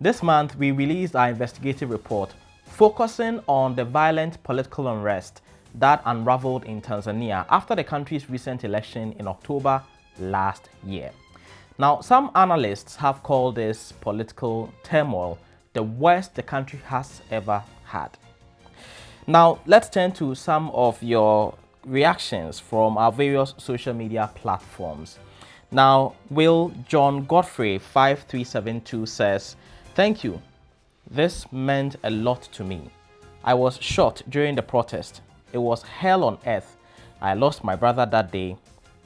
This month, we released our investigative report focusing on the violent political unrest that unraveled in Tanzania after the country's recent election in October last year. Now, some analysts have called this political turmoil the worst the country has ever had. Now, let's turn to some of your reactions from our various social media platforms. Now, Will John Godfrey 5372 says, "Thank you. This meant a lot to me. I was shot during the protest. It was hell on earth. I lost my brother that day,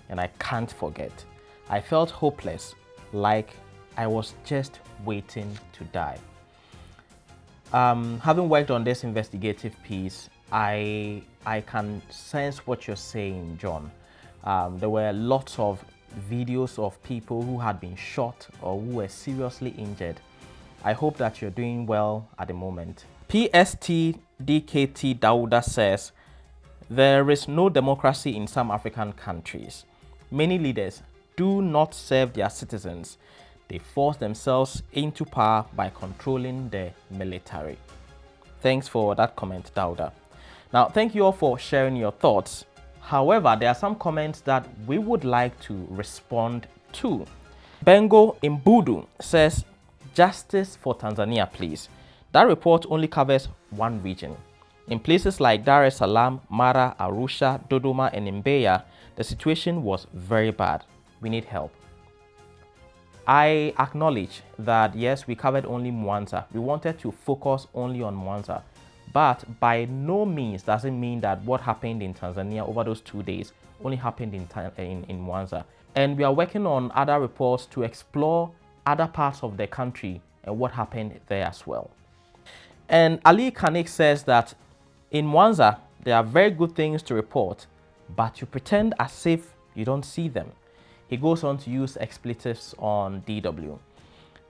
and I can't forget. I felt hopeless, like I was just waiting to die." Having worked on this investigative piece, I can sense what you're saying, John. There were lots of videos of people who had been shot or who were seriously injured. I hope that you're doing well at the moment. PSTDKT Dauda says, "There is no democracy in some African countries. Many leaders do not serve their citizens. They force themselves into power by controlling the military." Thanks for that comment, Dauda. Now, thank you all for sharing your thoughts. However, there are some comments that we would like to respond to. Bengo Imbudu says, "Justice for Tanzania, please. That report only covers one region. In places like Dar es Salaam, Mara, Arusha, Dodoma, and Mbeya, the situation was very bad. We need help." I acknowledge that yes, we covered only Mwanza. We wanted to focus only on Mwanza, but by no means does it mean that what happened in Tanzania over those 2 days only happened in Mwanza. And we are working on other reports to explore other parts of the country and what happened there as well. And Ali Kanik says that in Mwanza, there are very good things to report, but you pretend as if you don't see them. He goes on to use expletives on DW.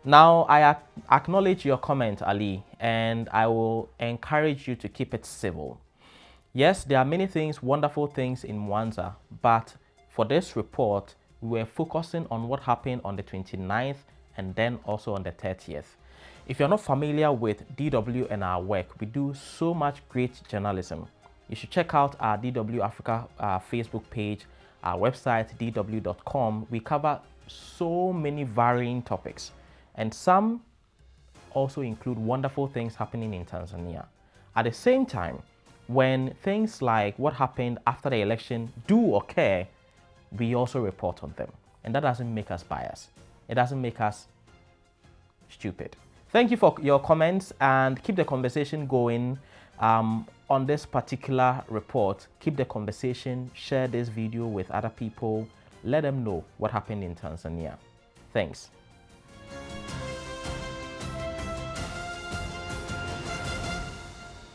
Now, I acknowledge your comment, Ali, and I will encourage you to keep it civil. Yes, there are many things, wonderful things in Mwanza, but for this report, we were focusing on what happened on the 29th and then also on the 30th. If you're not familiar with DW and our work, we do so much great journalism. You should check out our DW Africa Facebook page, our website, dw.com. We cover so many varying topics, and some also include wonderful things happening in Tanzania. At the same time, when things like what happened after the election do occur, we also report on them. And that doesn't make us biased. It doesn't make us stupid. Thank you for your comments, and keep the conversation going on this particular report. Keep the conversation, share this video with other people, let them know what happened in Tanzania. Thanks.